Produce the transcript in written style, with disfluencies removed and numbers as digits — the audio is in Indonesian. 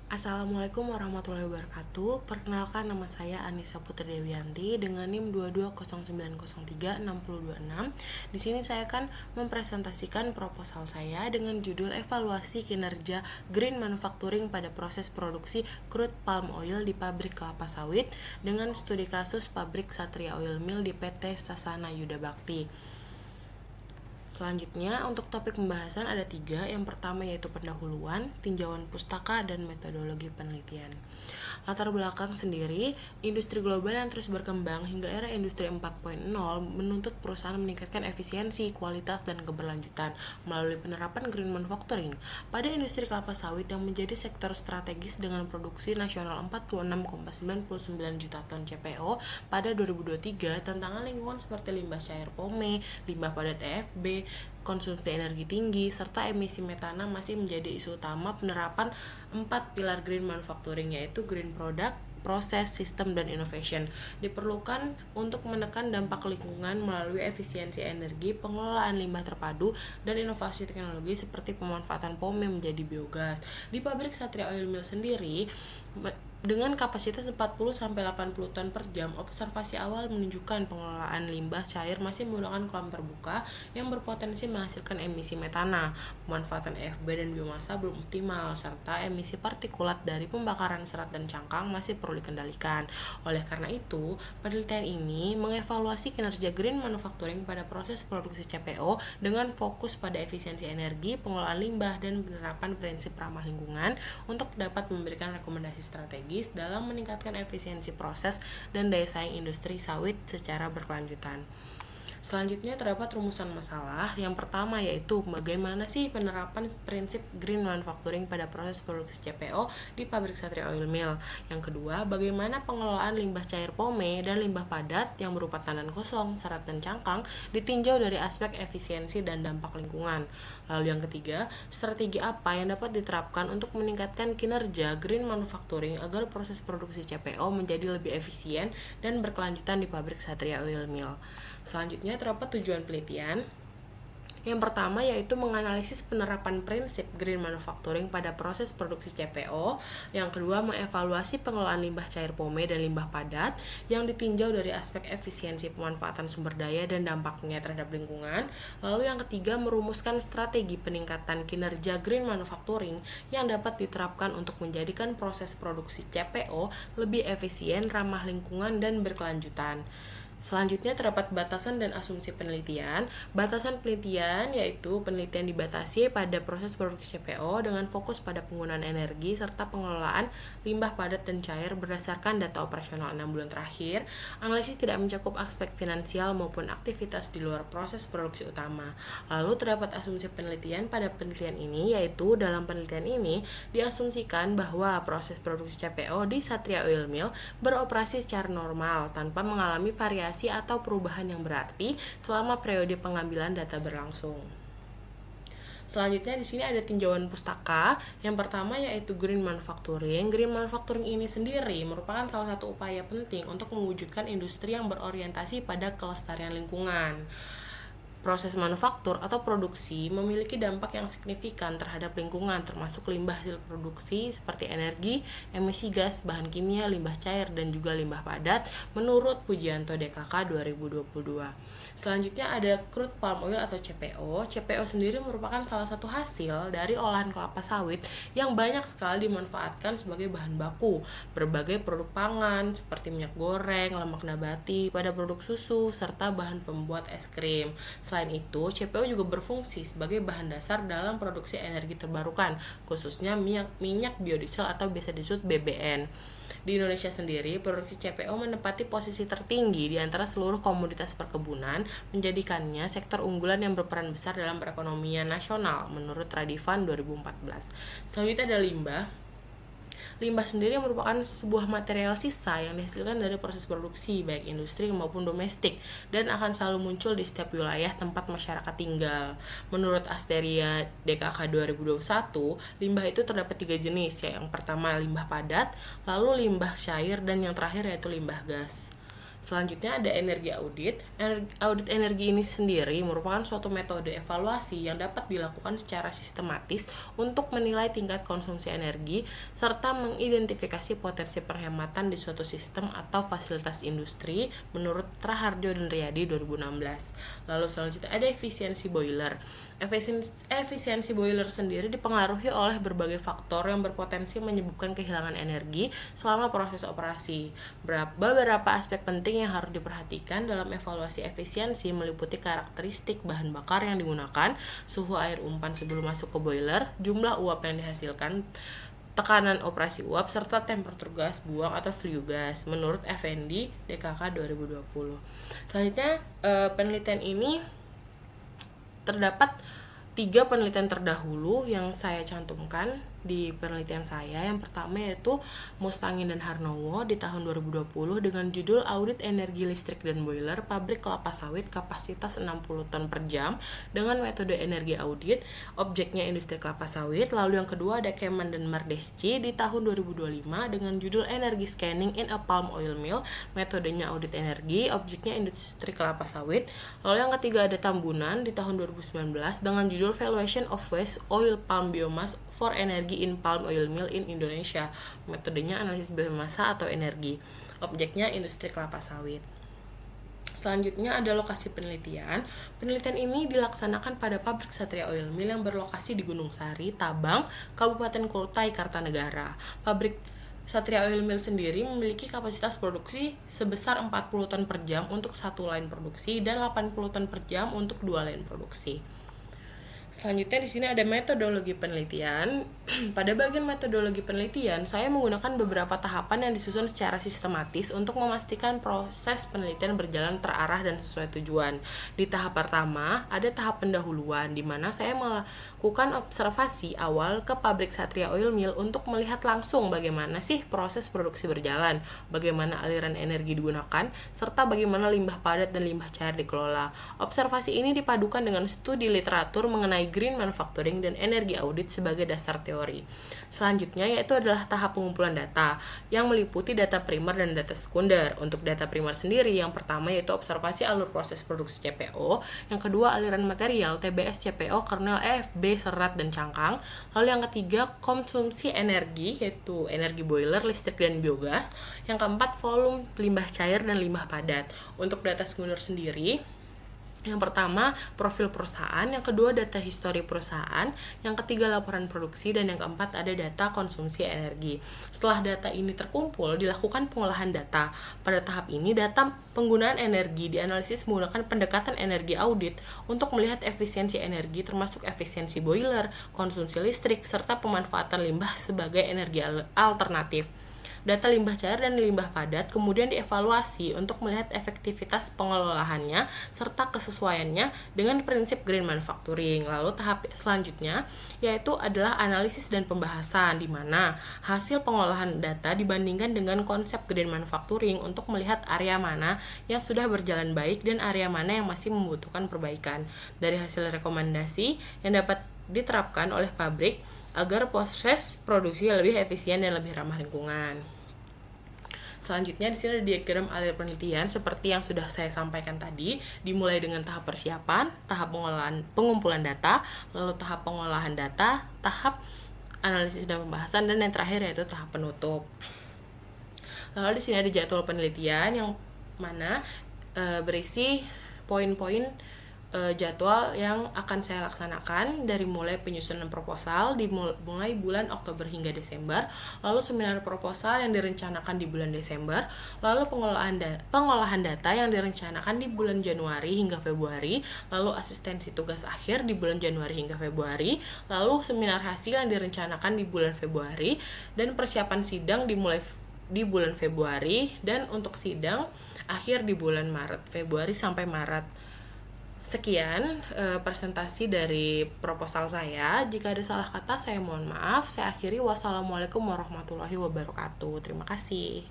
Assalamualaikum warahmatullahi wabarakatuh. Perkenalkan, nama saya Anissa Putri Dewianti dengan NIM 2209036026. Di sini saya akan mempresentasikan proposal saya dengan judul Evaluasi Kinerja Green Manufacturing pada proses produksi crude palm oil di pabrik kelapa sawit dengan studi kasus pabrik Satria Oil Mill di PT Sasana Yuda Bakti. Selanjutnya, untuk topik pembahasan ada 3. Yang pertama yaitu pendahuluan, tinjauan pustaka, dan metodologi penelitian. Latar belakang sendiri, industri global yang terus berkembang hingga era industri 4.0 menuntut perusahaan meningkatkan efisiensi, kualitas, dan keberlanjutan melalui penerapan green manufacturing. Pada industri kelapa sawit yang menjadi sektor strategis dengan produksi nasional 46,99 juta ton CPO pada 2023, tantangan lingkungan seperti limbah cair POME, limbah padat EFB, konsumsi energi tinggi, serta emisi metana masih menjadi isu utama penerapan 4 pilar green manufacturing, yaitu green product, proses, sistem, dan innovation diperlukan untuk menekan dampak lingkungan melalui efisiensi energi, pengelolaan limbah terpadu, dan inovasi teknologi seperti pemanfaatan POME menjadi biogas. Di pabrik Satria Oil Mill sendiri, dengan kapasitas 40-80 ton per jam, observasi awal menunjukkan pengelolaan limbah cair masih menggunakan kolam terbuka yang berpotensi menghasilkan emisi metana, pemanfaatan EFB dan biomasa belum optimal, serta emisi partikulat dari pembakaran serat dan cangkang masih perlu dikendalikan. Oleh karena itu, penelitian ini mengevaluasi kinerja green manufacturing pada proses produksi CPO dengan fokus pada efisiensi energi, pengelolaan limbah, dan penerapan prinsip ramah lingkungan untuk dapat memberikan rekomendasi strategi dalam meningkatkan efisiensi proses dan daya saing industri sawit secara berkelanjutan. Selanjutnya terdapat rumusan masalah. Yang pertama yaitu bagaimana sih penerapan prinsip green manufacturing pada proses produksi CPO di pabrik Satria Oil Mill. Yang kedua, bagaimana pengelolaan limbah cair POME dan limbah padat yang berupa tandan kosong, serat, dan cangkang ditinjau dari aspek efisiensi dan dampak lingkungan. Lalu yang ketiga, strategi apa yang dapat diterapkan untuk meningkatkan kinerja green manufacturing agar proses produksi CPO menjadi lebih efisien dan berkelanjutan di pabrik Satria Oil Mill. Selanjutnya terdapat tujuan penelitian. Yang pertama yaitu menganalisis penerapan prinsip green manufacturing pada proses produksi CPO. Yang kedua, mengevaluasi pengelolaan limbah cair POME dan limbah padat yang ditinjau dari aspek efisiensi pemanfaatan sumber daya dan dampaknya terhadap lingkungan. Lalu yang ketiga, merumuskan strategi peningkatan kinerja green manufacturing yang dapat diterapkan untuk menjadikan proses produksi CPO lebih efisien, ramah lingkungan, dan berkelanjutan. Selanjutnya terdapat batasan dan asumsi penelitian. Batasan penelitian yaitu penelitian dibatasi pada proses produksi CPO dengan fokus pada penggunaan energi serta pengelolaan limbah padat dan cair berdasarkan data operasional 6 bulan terakhir. Analisis tidak mencakup aspek finansial maupun aktivitas di luar proses produksi utama. Lalu terdapat asumsi penelitian pada penelitian ini, yaitu dalam penelitian ini diasumsikan bahwa proses produksi CPO di Satria Oil Mill beroperasi secara normal tanpa mengalami variasi atau perubahan yang berarti selama periode pengambilan data berlangsung. Selanjutnya di sini ada tinjauan pustaka. Yang pertama yaitu green manufacturing. Green manufacturing ini sendiri merupakan salah satu upaya penting untuk mewujudkan industri yang berorientasi pada kelestarian lingkungan. Proses manufaktur atau produksi memiliki dampak yang signifikan terhadap lingkungan, termasuk limbah hasil produksi seperti energi, emisi gas, bahan kimia, limbah cair, dan juga limbah padat menurut Pujianto DKK 2022. Selanjutnya ada crude palm oil atau CPO. CPO sendiri merupakan salah satu hasil dari olahan kelapa sawit yang banyak sekali dimanfaatkan sebagai bahan baku berbagai produk pangan seperti minyak goreng, lemak nabati, pada produk susu, serta bahan pembuat es krim. Selain itu, CPO juga berfungsi sebagai bahan dasar dalam produksi energi terbarukan, khususnya minyak biodiesel atau biasa disebut BBN. Di Indonesia sendiri, produksi CPO menempati posisi tertinggi di antara seluruh komoditas perkebunan, menjadikannya sektor unggulan yang berperan besar dalam perekonomian nasional menurut Radivan 2014. Selanjutnya ada limbah. Limbah sendiri merupakan sebuah material sisa yang dihasilkan dari proses produksi baik industri maupun domestik dan akan selalu muncul di setiap wilayah tempat masyarakat tinggal. Menurut Asteria DKK 2021, limbah itu terdapat 3 jenis, yang pertama limbah padat, lalu limbah cair, dan yang terakhir yaitu limbah gas. Selanjutnya ada energi audit. Audit energi ini sendiri merupakan suatu metode evaluasi yang dapat dilakukan secara sistematis untuk menilai tingkat konsumsi energi serta mengidentifikasi potensi penghematan di suatu sistem atau fasilitas industri menurut Traharjo dan Riyadi 2016. Lalu selanjutnya ada efisiensi boiler. Efisiensi boiler sendiri dipengaruhi oleh berbagai faktor yang berpotensi menyebabkan kehilangan energi selama proses operasi. Beberapa aspek penting yang harus diperhatikan dalam evaluasi efisiensi meliputi karakteristik bahan bakar yang digunakan, suhu air umpan sebelum masuk ke boiler, jumlah uap yang dihasilkan, tekanan operasi uap, serta temperatur gas buang atau flue gas menurut Effendi DKK 2020. Selanjutnya penelitian ini terdapat 3 penelitian terdahulu yang saya cantumkan di penelitian saya. Yang pertama yaitu Mustangin dan Harnowo di tahun 2020 dengan judul Audit Energi Listrik dan Boiler Pabrik Kelapa Sawit Kapasitas 60 ton per jam dengan metode energi audit, objeknya industri kelapa sawit. Lalu yang kedua ada Keman dan Mardesci di tahun 2025 dengan judul Energy Scanning in a Palm Oil Mill, metodenya audit energi, objeknya industri kelapa sawit. Lalu yang ketiga ada Tambunan di tahun 2019 dengan judul Valuation of Waste Oil Palm Biomass for Energy in Palm Oil Mill in Indonesia, metodenya analisis biomasa atau energi, objeknya industri kelapa sawit. Selanjutnya ada lokasi penelitian. Penelitian ini dilaksanakan pada pabrik Satria Oil Mill yang berlokasi di Gunung Sari, Tabang, Kabupaten Kutai Kartanegara. Pabrik Satria Oil Mill sendiri memiliki kapasitas produksi sebesar 40 ton per jam untuk 1 line produksi dan 80 ton per jam untuk 2 line produksi. Selanjutnya di sini ada metodologi penelitian. Pada bagian metodologi penelitian, saya menggunakan beberapa tahapan yang disusun secara sistematis untuk memastikan proses penelitian berjalan terarah dan sesuai tujuan. Di tahap pertama, ada tahap pendahuluan di mana saya melakukan observasi awal ke pabrik Satria Oil Mill untuk melihat langsung bagaimana sih proses produksi berjalan, bagaimana aliran energi digunakan, serta bagaimana limbah padat dan limbah cair dikelola. Observasi ini dipadukan dengan studi literatur mengenai green manufacturing dan energi audit sebagai dasar teori. Selanjutnya yaitu adalah tahap pengumpulan data yang meliputi data primer dan data sekunder. Untuk data primer sendiri, yang pertama yaitu observasi alur proses produksi CPO, yang kedua aliran material TBS CPO, kernel EFB, serat dan cangkang. Lalu yang ketiga konsumsi energi yaitu energi boiler, listrik dan biogas. Yang keempat volume limbah cair dan limbah padat. Untuk data sekunder sendiri, yang pertama, profil perusahaan, yang kedua data histori perusahaan, yang ketiga laporan produksi, dan yang keempat ada data konsumsi energi. Setelah data ini terkumpul, dilakukan pengolahan data. Pada tahap ini, data penggunaan energi dianalisis menggunakan pendekatan energi audit untuk melihat efisiensi energi termasuk efisiensi boiler, konsumsi listrik, serta pemanfaatan limbah sebagai energi alternatif. Data limbah cair dan limbah padat kemudian dievaluasi untuk melihat efektivitas pengelolaannya serta kesesuaiannya dengan prinsip green manufacturing. Lalu tahap selanjutnya yaitu adalah analisis dan pembahasan, di mana hasil pengolahan data dibandingkan dengan konsep green manufacturing untuk melihat area mana yang sudah berjalan baik dan area mana yang masih membutuhkan perbaikan. Dari hasil rekomendasi yang dapat diterapkan oleh pabrik agar proses produksi lebih efisien dan lebih ramah lingkungan. Selanjutnya di sini ada diagram alir penelitian seperti yang sudah saya sampaikan tadi, dimulai dengan tahap persiapan, tahap pengumpulan data, lalu tahap pengolahan data, tahap analisis dan pembahasan, dan yang terakhir yaitu tahap penutup. Lalu di sini ada jadwal penelitian yang mana berisi poin-poin jadwal yang akan saya laksanakan dari mulai penyusunan proposal mulai bulan Oktober hingga Desember, lalu seminar proposal yang direncanakan di bulan Desember, lalu pengolahan data yang direncanakan di bulan Januari hingga Februari, lalu asistensi tugas akhir di bulan Januari hingga Februari, lalu seminar hasil yang direncanakan di bulan Februari, dan persiapan sidang dimulai di bulan Februari, dan untuk sidang akhir di bulan Maret, Februari sampai Maret. Sekian presentasi dari proposal saya. Jika ada salah kata, saya mohon maaf. Saya akhiri. Wassalamualaikum warahmatullahi wabarakatuh. Terima kasih.